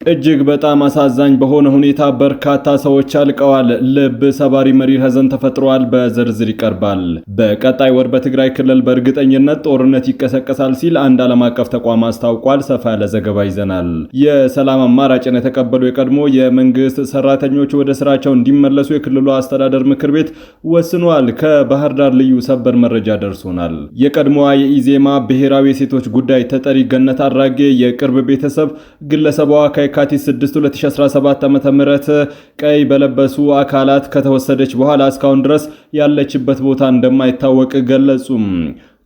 እጅግ በጣም አሳዛኝ በሆነ ሁኔታ በርካታ ሰዎች አልቀዋል። ልብ ሰባሪ መሪር ሀዘን ተፈጥሯል። በዝርዝር ይቀርባል። በቀጣይ ወር በትግራይ ክልል በእርግጠኝነት ጦርነት ይቀሰቀሳል ሲል አንድ ዓለም አቀፍ ተቋም አስታውቋል። ሰፋ ያለ ዘገባ ይዘናል። የሰላም አማራጭን የተቀበሉ የቀድሞ የመንግስት ሰራተኞች ወደ ስራቸው እንዲመለሱ የክልሉ አስተዳደር ምክር ቤት ወስኗል። ከባህር ዳር ልዩ ሰበር መረጃ ደርሶናል። የቀድሞዋ የኢዜማ ብሔራዊ የሴቶች ጉዳይ ተጠሪ ገነት አራጌ የቅርብ ቤተሰብ ግለሰቧ የካቲት 6 2017 ዓ.ም ቀይ በለበሱ አካላት ከተወሰደች በኋላ እስካሁን ድረስ ያለችበት ቦታ እንደማይታወቅ ገለጹ።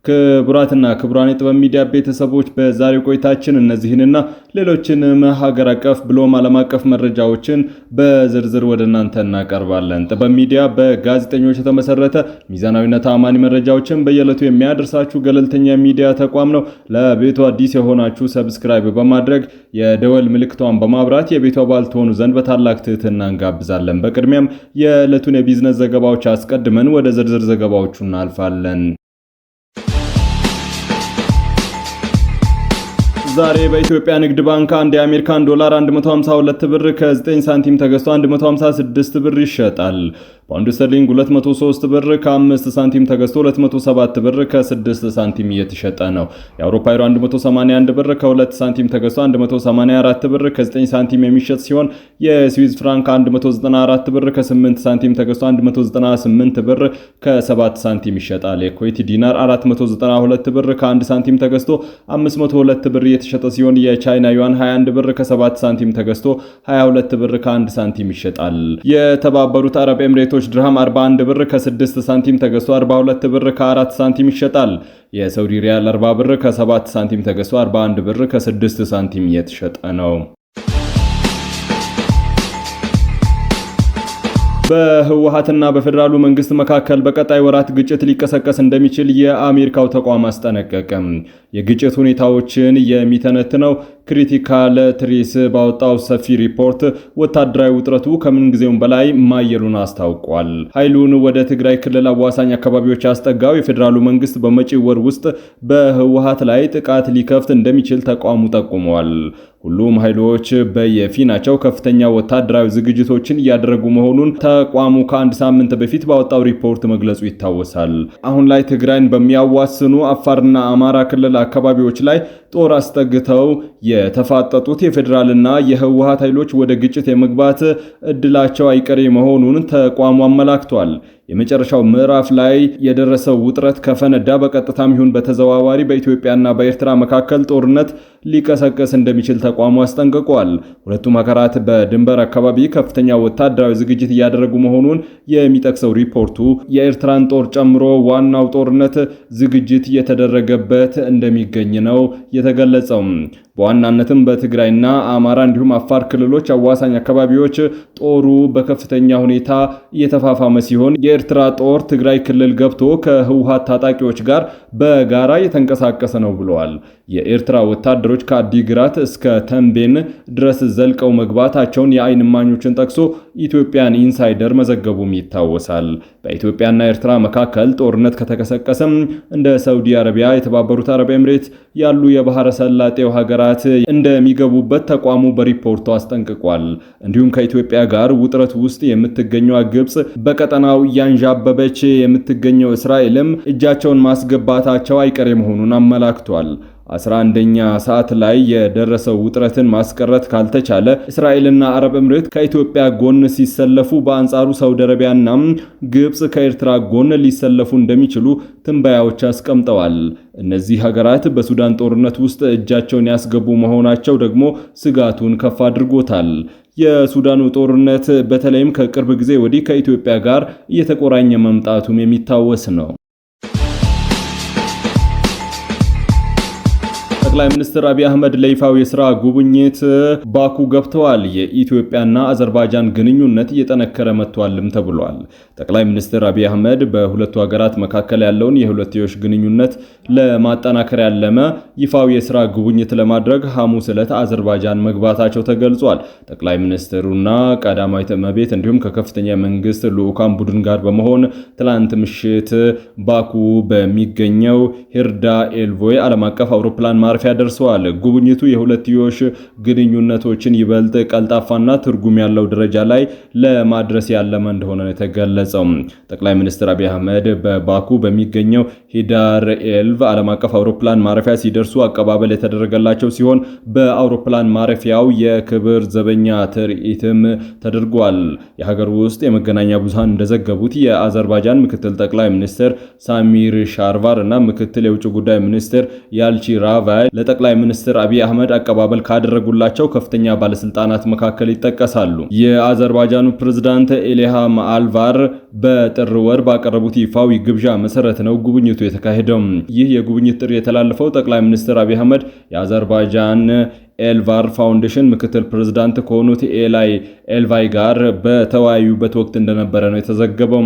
ክቡራትና ክቡራን የጥበብ ሚዲያ ቤተሰቦች በዛሬው ቆይታችን እነዚህንና ሌሎችንም ሀገር አቀፍ ብሎም ዓለም አቀፍ መረጃዎችን በዝርዝር ወደ እናንተ እናቀርባለን። ጥበብ ሚዲያ በጋዜጠኞች የተመሰረተ ሚዛናዊና ተአማኒ መረጃዎችን በየዕለቱ የሚያደርሳችሁ ገለልተኛ ሚዲያ ተቋም ነው። ለቤቱ አዲስ የሆናችሁ ሰብስክራይብ በማድረግ የደወል ምልክቷን በማብራት የቤቱ አባል ትሆኑ ዘንድ በታላቅ ትህትና እንጋብዛለን። በቅድሚያም የዕለቱን የቢዝነስ ዘገባዎች አስቀድመን ወደ ዝርዝር ዘገባዎቹ እናልፋለን። ዛሬ በኢትዮጵያ ንግድ ባንክ አንድ የአሜሪካን ዶላር 152 ብር ከ9 ሳንቲም ተገዝቶ 156 ብር ይሸጣል። ፓውንድ ስተርሊንግ 203 ብር ከ5 ሳንቲም ተገዝቶ 207 ብር ከ6 ሳንቲም እየተሸጠ ነው። የአውሮፓ ዩሮ 181 ብር ከ2 ሳንቲም ተገዝቶ 184 ብር ከ9 ሳንቲም የሚሸጥ ሲሆን የስዊዝ ፍራንክ 194 ብር ከ8 ሳንቲም ተገዝቶ 198 ብር ከ7 ሳንቲም ይሸጣል። የኩዌት ዲናር 492 ብር ከ1 ሳንቲም ተገዝቶ 502 ብር እየተሸጠ ሲሆን የቻይና ዩዋን 21 ብር ከ7 ሳንቲም ተገዝቶ 22 ብር ከ1 ሳንቲም ይሸጣል። የተባበሩት አረብ ኤምሬቶች ድርሃም 41 ብር ከ6 ሳንቲም ተገዝቶ 42 ብር ከ4 ሳንቲም ይሸጣል። የሳውዲ ሪያል 40 ብር ከ7 ሳንቲም ተገዝቶ 41 ብር ከ6 ሳንቲም እየተሸጠ ነው። በህወሓትና በፌደራሉ መንግስት መካከል በቀጣይ ወራት ግጭት ሊቀሰቀስ እንደሚችል የአሜሪካው ተቋም አስጠነቀቀ። የግጭት ሁኔታዎችን የሚተነትነው ክሪቲካል ትሪስ ባወጣው ሰፊ ሪፖርት ወታደራዊ ውጥረቱ ከምን ጊዜውም በላይ ማየሉን አስታውቋል። ኃይሉን ወደ ትግራይ ክልል አዋሳኝ አካባቢዎች ያስጠጋው የፌደራሉ መንግስት በመጪው ወር ውስጥ በህወሓት ላይ ጥቃት ሊከፍት እንደሚችል ተቋሙ ጠቁሟል። ሁሉም ኃይሎች በየፊናቸው ከፍተኛ ወታደራዊ ዝግጅቶችን እያደረጉ መሆኑን ተቋሙ ከአንድ ሳምንት በፊት ባወጣው ሪፖርት መግለጹ ይታወሳል። አሁን ላይ ትግራይን በሚያዋስኑ አፋርና አማራ ክልል አካባቢዎች ላይ ጦር አስጠግተው የተፋጠጡት የፌደራልና የህወሓት ኃይሎች ወደ ግጭት የመግባት እድላቸው አይቀሬ መሆኑን ተቋሙ አመላክቷል። የመጨረሻው ምዕራፍ ላይ የደረሰው ውጥረት ከፈነዳ በቀጥታም ይሁን በተዘዋዋሪ በኢትዮጵያና በኤርትራ መካከል ጦርነት ሊቀሰቀስ እንደሚችል ተቋሙ አስጠንቅቋል። ሁለቱም ሀገራት በድንበር አካባቢ ከፍተኛ ወታደራዊ ዝግጅት እያደረጉ መሆኑን የሚጠቅሰው ሪፖርቱ የኤርትራን ጦር ጨምሮ ዋናው ጦርነት ዝግጅት እየተደረገበት እንደሚገኝ ነው የተገለጸው። በዋናነትም በትግራይና አማራ እንዲሁም አፋር ክልሎች አዋሳኝ አካባቢዎች ጦሩ በከፍተኛ ሁኔታ እየተፋፋመ ሲሆን የኤርትራ ጦር ትግራይ ክልል ገብቶ ከህወሓት ታጣቂዎች ጋር በጋራ የተንቀሳቀሰ ነው ብለዋል። የኤርትራ ወታደሮች ከአዲግራት እስከ ተንቤን ድረስ ዘልቀው መግባታቸውን የአይን እማኞችን ጠቅሶ ኢትዮጵያን ኢንሳይደር መዘገቡም ይታወሳል። በኢትዮጵያና ኤርትራ መካከል ጦርነት ከተቀሰቀሰም እንደ ሳውዲ አረቢያ፣ የተባበሩት አረብ ኤምሬት ያሉ የባህረ ሰላጤው ሀገራት እንደሚገቡበት ተቋሙ በሪፖርቱ አስጠንቅቋል። እንዲሁም ከኢትዮጵያ ጋር ውጥረት ውስጥ የምትገኘው ግብጽ፣ በቀጠናው እያንዣበበች የምትገኘው እስራኤልም እጃቸውን ማስገባታቸው አይቀሬ መሆኑን አመላክቷል። 11ኛ ሰዓት ላይ የደረሰው ውጥረትን ማስቀረት ካልተቻለ እስራኤልና አረብ ኤምሬት ከኢትዮጵያ ጎን ሲሰለፉ፣ በአንጻሩ ሳውዲ አረቢያና ግብጽ ከኤርትራ ጎን ሊሰለፉ እንደሚችሉ ትንበያዎች አስቀምጠዋል። እነዚህ ሀገራት በሱዳን ጦርነት ውስጥ እጃቸውን ያስገቡ መሆናቸው ደግሞ ስጋቱን ከፍ አድርጎታል። የሱዳኑ ጦርነት በተለይም ከቅርብ ጊዜ ወዲህ ከኢትዮጵያ ጋር እየተቆራኘ መምጣቱም የሚታወስ ነው። ጠቅላይ ሚኒስትር አብይ አህመድ ለይፋው የሥራ ጉብኝት ባኩ ገብተዋል። የኢትዮጵያና አዘርባይጃን ግንኙነት እየጠነከረ መጥቷልም ተብሏል። ጠቅላይ ሚኒስትር አብይ አህመድ በሁለቱ ሀገራት መካከል ያለውን የሁለትዮሽ ግንኙነት ለማጠናከር ያለመ ይፋው የሥራ ጉብኝት ለማድረግ ሐሙስ ዕለት አዘርባይጃን መግባታቸው ተገልጿል። ጠቅላይ ሚኒስትሩና ቀዳማዊት እመቤት እንዲሁም ከከፍተኛ መንግስት ልዑካን ቡድን ጋር በመሆን ትላንት ምሽት ባኩ በሚገኘው ሂርዳ ኤልቮይ ዓለም አቀፍ አውሮፕላን ማረፊያ ማረፊያ ደርሰዋል። ጉብኝቱ የሁለትዮሽ ግንኙነቶችን ይበልጥ ቀልጣፋና ትርጉም ያለው ደረጃ ላይ ለማድረስ ያለመ እንደሆነ የተገለጸው ጠቅላይ ሚኒስትር አብይ አህመድ በባኩ በሚገኘው ሂዳር ኤልቭ ዓለም አቀፍ አውሮፕላን ማረፊያ ሲደርሱ አቀባበል የተደረገላቸው ሲሆን በአውሮፕላን ማረፊያው የክብር ዘበኛ ትርኢትም ተደርጓል። የሀገር ውስጥ የመገናኛ ብዙሃን እንደዘገቡት የአዘርባይጃን ምክትል ጠቅላይ ሚኒስትር ሳሚር ሻርቫር እና ምክትል የውጭ ጉዳይ ሚኒስትር ያልቺራቫይ ለጠቅላይ ሚኒስትር አብይ አህመድ አቀባበል ካደረጉላቸው ከፍተኛ ባለስልጣናት መካከል ይጠቀሳሉ። የአዘርባይጃኑ ፕሬዝዳንት ኢልሃም አልቫር በጥር ወር ባቀረቡት ይፋዊ ግብዣ መሰረት ነው ጉብኝቱ የተካሄደው። ይህ የጉብኝት ጥሪ የተላለፈው ጠቅላይ ሚኒስትር አብይ አህመድ የአዘርባይጃን ኤልቫር ፋውንዴሽን ምክትል ፕሬዝዳንት ከሆኑት ኤላይ ኤልቫይ ጋር በተወያዩበት ወቅት እንደነበረ ነው የተዘገበው።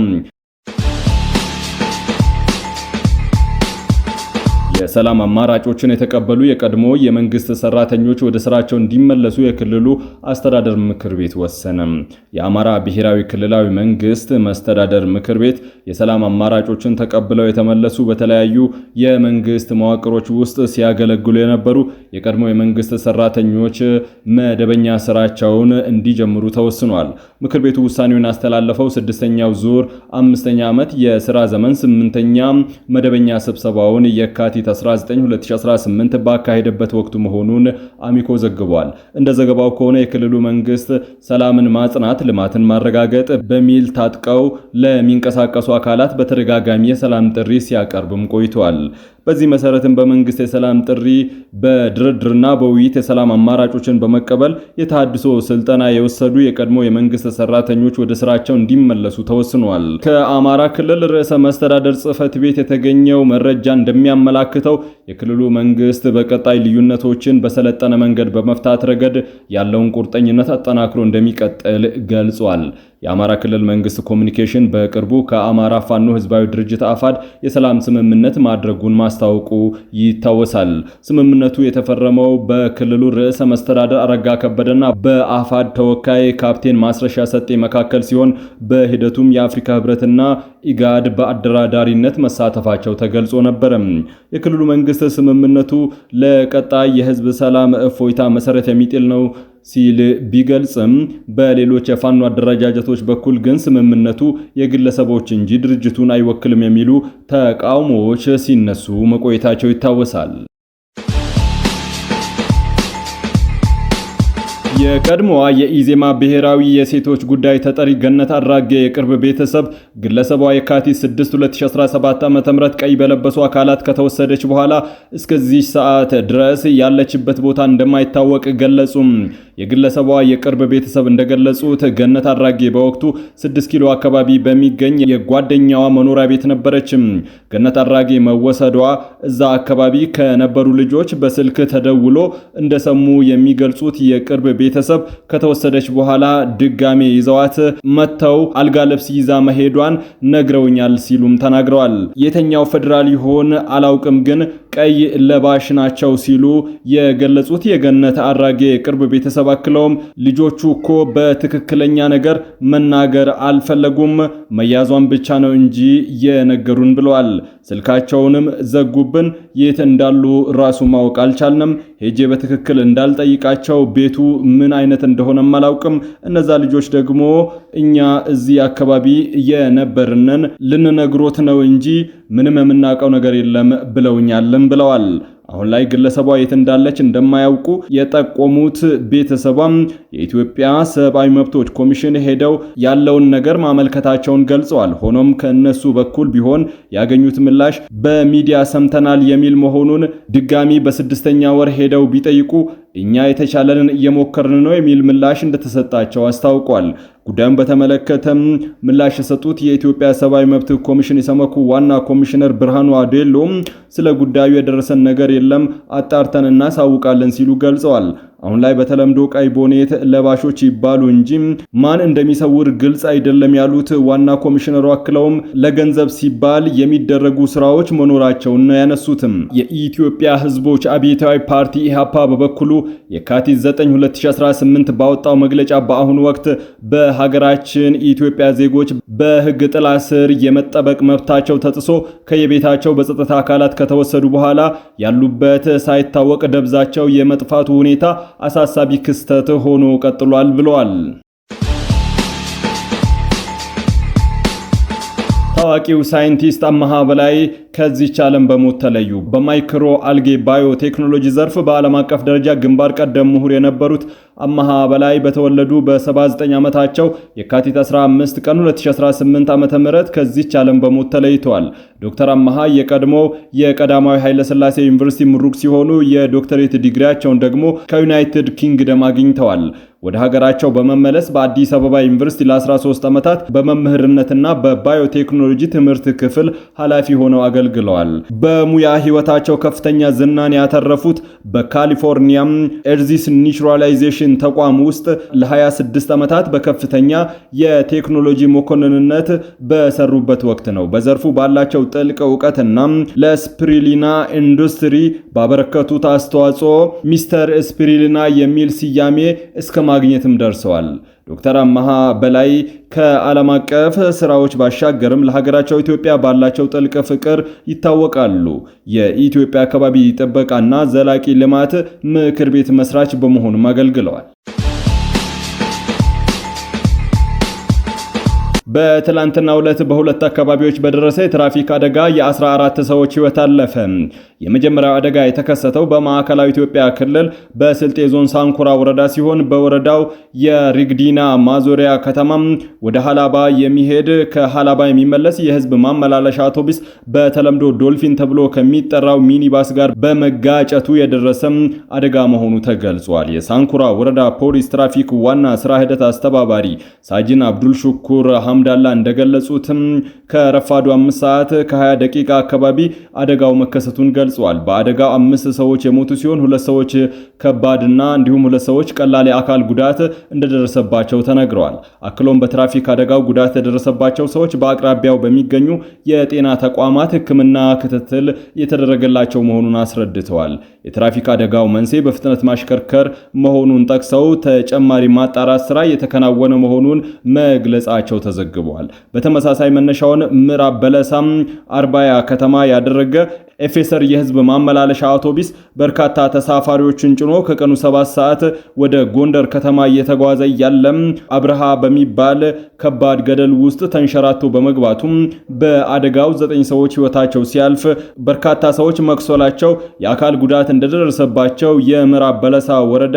የሰላም አማራጮችን የተቀበሉ የቀድሞ የመንግስት ሰራተኞች ወደ ስራቸው እንዲመለሱ የክልሉ አስተዳደር ምክር ቤት ወሰነ። የአማራ ብሔራዊ ክልላዊ መንግስት መስተዳደር ምክር ቤት የሰላም አማራጮችን ተቀብለው የተመለሱ በተለያዩ የመንግስት መዋቅሮች ውስጥ ሲያገለግሉ የነበሩ የቀድሞ የመንግስት ሰራተኞች መደበኛ ስራቸውን እንዲጀምሩ ተወስኗል። ምክር ቤቱ ውሳኔውን ያስተላለፈው ስድስተኛው ዙር 5ኛ ዓመት የስራ ዘመን 8ኛ መደበኛ ስብሰባውን የካቲት 19 2018 ባካሄደበት ወቅት መሆኑን አሚኮ ዘግቧል። እንደ ዘገባው ከሆነ የክልሉ መንግስት ሰላምን ማጽናት፣ ልማትን ማረጋገጥ በሚል ታጥቀው ለሚንቀሳቀሱ አካላት በተደጋጋሚ የሰላም ጥሪ ሲያቀርብም ቆይቷል። በዚህ መሰረትም በመንግስት የሰላም ጥሪ በድርድርና በውይይት የሰላም አማራጮችን በመቀበል የተሃድሶ ስልጠና የወሰዱ የቀድሞ የመንግስት ሰራተኞች ወደ ስራቸው እንዲመለሱ ተወስኗል። ከአማራ ክልል ርዕሰ መስተዳደር ጽህፈት ቤት የተገኘው መረጃ እንደሚያመላክተው የክልሉ መንግስት በቀጣይ ልዩነቶችን በሰለጠነ መንገድ በመፍታት ረገድ ያለውን ቁርጠኝነት አጠናክሮ እንደሚቀጥል ገልጿል። የአማራ ክልል መንግስት ኮሚኒኬሽን በቅርቡ ከአማራ ፋኖ ህዝባዊ ድርጅት አፋድ የሰላም ስምምነት ማድረጉን ማስታወቁ ይታወሳል። ስምምነቱ የተፈረመው በክልሉ ርዕሰ መስተዳደር አረጋ ከበደና በአፋድ ተወካይ ካፕቴን ማስረሻ ሰጤ መካከል ሲሆን በሂደቱም የአፍሪካ ህብረትና ኢጋድ በአደራዳሪነት መሳተፋቸው ተገልጾ ነበር። የክልሉ መንግስት ስምምነቱ ለቀጣይ የህዝብ ሰላም እፎይታ መሰረት የሚጥል ነው ሲል ቢገልጽም በሌሎች የፋኖ አደረጃጀቶች በኩል ግን ስምምነቱ የግለሰቦች እንጂ ድርጅቱን አይወክልም የሚሉ ተቃውሞዎች ሲነሱ መቆየታቸው ይታወሳል። የቀድሞዋ የኢዜማ ብሔራዊ የሴቶች ጉዳይ ተጠሪ ገነት አራጌ የቅርብ ቤተሰብ ግለሰቧ የካቲት 6 2017 ዓ.ም ቀይ በለበሱ አካላት ከተወሰደች በኋላ እስከዚህ ሰዓት ድረስ ያለችበት ቦታ እንደማይታወቅ ገለጹ። የግለሰቧ የቅርብ ቤተሰብ እንደገለጹት ገነት አራጌ በወቅቱ 6 ኪሎ አካባቢ በሚገኝ የጓደኛዋ መኖሪያ ቤት ነበረች። ገነት አራጌ መወሰዷ እዛ አካባቢ ከነበሩ ልጆች በስልክ ተደውሎ እንደሰሙ የሚገልጹት የቅርብ ቤተሰብ ከተወሰደች በኋላ ድጋሜ ይዘዋት መተው አልጋ ልብስ ይዛ መሄዷን ነግረውኛል ሲሉም ተናግረዋል። የተኛው ፌደራል ይሆን አላውቅም፣ ግን ቀይ ለባሽ ናቸው ሲሉ የገለጹት የገነት አራጌ ቅርብ ቤተሰብ አክለውም ልጆቹ እኮ በትክክለኛ ነገር መናገር አልፈለጉም፣ መያዟን ብቻ ነው እንጂ የነገሩን ብለዋል። ስልካቸውንም ዘጉብን፣ የት እንዳሉ ራሱ ማወቅ አልቻልንም፣ ሄጄ በትክክል እንዳልጠይቃቸው ቤቱ ምን አይነት እንደሆነም አላውቅም፣ እነዛ ልጆች ደግሞ እኛ እዚህ አካባቢ የነበርነን ልንነግሮት ነው እንጂ ምንም የምናውቀው ነገር የለም ብለውኛልም ብለዋል። አሁን ላይ ግለሰቧ የት እንዳለች እንደማያውቁ የጠቆሙት ቤተሰቧም የኢትዮጵያ ሰብአዊ መብቶች ኮሚሽን ሄደው ያለውን ነገር ማመልከታቸውን ገልጸዋል። ሆኖም ከነሱ በኩል ቢሆን ያገኙት ምላሽ በሚዲያ ሰምተናል የሚል መሆኑን ድጋሚ በስድስተኛ ወር ሄደው ቢጠይቁ እኛ የተቻለንን እየሞከርን ነው የሚል ምላሽ እንደተሰጣቸው አስታውቋል። ጉዳዩን በተመለከተም ምላሽ የሰጡት የኢትዮጵያ ሰብአዊ መብት ኮሚሽን የሰመኩ ዋና ኮሚሽነር ብርሃኑ አዴሎ ስለ ጉዳዩ የደረሰን ነገር የለም፣ አጣርተን እናሳውቃለን ሲሉ ገልጸዋል። አሁን ላይ በተለምዶ ቀይ ቦኔት ለባሾች ይባሉ እንጂ ማን እንደሚሰውር ግልጽ አይደለም ያሉት ዋና ኮሚሽነሩ አክለውም ለገንዘብ ሲባል የሚደረጉ ስራዎች መኖራቸውን ነው ያነሱትም። የኢትዮጵያ ሕዝቦች አብዮታዊ ፓርቲ ኢህአፓ በበኩሉ የካቲት 9 2018 ባወጣው መግለጫ በአሁኑ ወቅት በሀገራችን ኢትዮጵያ ዜጎች በሕግ ጥላ ስር የመጠበቅ መብታቸው ተጥሶ ከየቤታቸው በጸጥታ አካላት ከተወሰዱ በኋላ ያሉበት ሳይታወቅ ደብዛቸው የመጥፋቱ ሁኔታ አሳሳቢ ክስተት ሆኖ ቀጥሏል ብለዋል። ታዋቂው ሳይንቲስት አማሃ በላይ ከዚህ ዓለም በሞት ተለዩ። በማይክሮ አልጌ ባዮ ቴክኖሎጂ ዘርፍ በዓለም አቀፍ ደረጃ ግንባር ቀደም ምሁር የነበሩት አማሃ በላይ በተወለዱ በ79 ዓመታቸው የካቲት 15 ቀን 2018 ዓ.ም ከዚህ ዓለም በሞት ተለይተዋል። ዶክተር አማሃ የቀድሞ የቀዳማዊ ኃይለ ሥላሴ ዩኒቨርሲቲ ምሩቅ ሲሆኑ የዶክተሬት ዲግሪያቸውን ደግሞ ከዩናይትድ ኪንግደም አግኝተዋል። ወደ ሀገራቸው በመመለስ በአዲስ አበባ ዩኒቨርሲቲ ለ13 ዓመታት በመምህርነትና በባዮቴክኖሎጂ ትምህርት ክፍል ኃላፊ ሆነው አገልግለዋል። በሙያ ህይወታቸው ከፍተኛ ዝናን ያተረፉት በካሊፎርኒያ ኤርዚስ ኒውትራላይዜሽን ተቋም ውስጥ ለ26 ዓመታት በከፍተኛ የቴክኖሎጂ መኮንንነት በሰሩበት ወቅት ነው። በዘርፉ ባላቸው ጥልቅ ዕውቀትና ለስፒሩሊና ኢንዱስትሪ ባበረከቱት አስተዋጽኦ ሚስተር ስፒሩሊና የሚል ስያሜ እስከ ማግኘትም ደርሰዋል። ዶክተር አማሃ በላይ ከዓለም አቀፍ ስራዎች ባሻገርም ለሀገራቸው ኢትዮጵያ ባላቸው ጥልቅ ፍቅር ይታወቃሉ። የኢትዮጵያ አካባቢ ጥበቃና ዘላቂ ልማት ምክር ቤት መስራች በመሆኑም አገልግለዋል። በትላንትናው ዕለት በሁለት አካባቢዎች በደረሰ የትራፊክ አደጋ የ14 ሰዎች ህይወት አለፈ። የመጀመሪያው አደጋ የተከሰተው በማዕከላዊ ኢትዮጵያ ክልል በስልጤ ዞን ሳንኩራ ወረዳ ሲሆን በወረዳው የሪግዲና ማዞሪያ ከተማ ወደ ሀላባ የሚሄድ ከሀላባ የሚመለስ የህዝብ ማመላለሻ አውቶቡስ በተለምዶ ዶልፊን ተብሎ ከሚጠራው ሚኒባስ ጋር በመጋጨቱ የደረሰ አደጋ መሆኑ ተገልጿል። የሳንኩራ ወረዳ ፖሊስ ትራፊክ ዋና ስራ ሂደት አስተባባሪ ሳጅን አብዱል ሹኩር ሐምዳላ እንደገለጹትም ከረፋዱ 5 ሰዓት ከ20 ደቂቃ አካባቢ አደጋው መከሰቱን ገልጿል። በአደጋው 5 ሰዎች የሞቱ ሲሆን 2 ሰዎች ከባድና እንዲሁም 2 ሰዎች ቀላል የአካል ጉዳት እንደደረሰባቸው ተነግረዋል። አክሎም በትራፊክ አደጋው ጉዳት የደረሰባቸው ሰዎች በአቅራቢያው በሚገኙ የጤና ተቋማት ሕክምና ክትትል የተደረገላቸው መሆኑን አስረድተዋል። የትራፊክ አደጋው መንስኤ በፍጥነት ማሽከርከር መሆኑን ጠቅሰው ተጨማሪ ማጣራት ስራ የተከናወነ መሆኑን መግለጻቸው ተዘግቧል። በተመሳሳይ መነሻውን ምዕራብ በለሳም አርባያ ከተማ ያደረገ ኤፌሰር የህዝብ ማመላለሻ አውቶቡስ በርካታ ተሳፋሪዎችን ጭኖ ከቀኑ 7 ሰዓት ወደ ጎንደር ከተማ እየተጓዘ ያለም አብርሃ በሚባል ከባድ ገደል ውስጥ ተንሸራቶ በመግባቱም በአደጋው 9 ሰዎች ህይወታቸው ሲያልፍ በርካታ ሰዎች መቁሰላቸው፣ የአካል ጉዳት እንደደረሰባቸው የምዕራብ በለሳ ወረዳ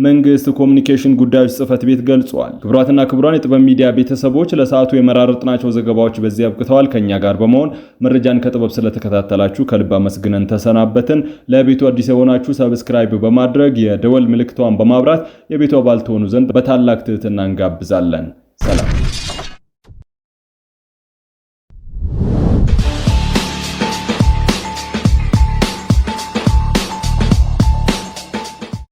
መንግስት ኮሚኒኬሽን ጉዳዮች ጽህፈት ቤት ገልጿል። ክቡራትና ክቡራን የጥበብ ሚዲያ ቤተሰቦች ለሰዓቱ የመራረጥናቸው ዘገባዎች በዚህ አብቅተዋል። ከኛ ጋር በመሆን መረጃን ከጥበብ ስለተከታተላችሁ ከልብ አመስግነን ተሰናበትን። ለቤቱ አዲስ የሆናችሁ ሰብስክራይብ በማድረግ የደወል ምልክቷን በማብራት የቤቱ አባል ትሆኑ ዘንድ በታላቅ ትህትና እንጋብዛለን። ሰላም።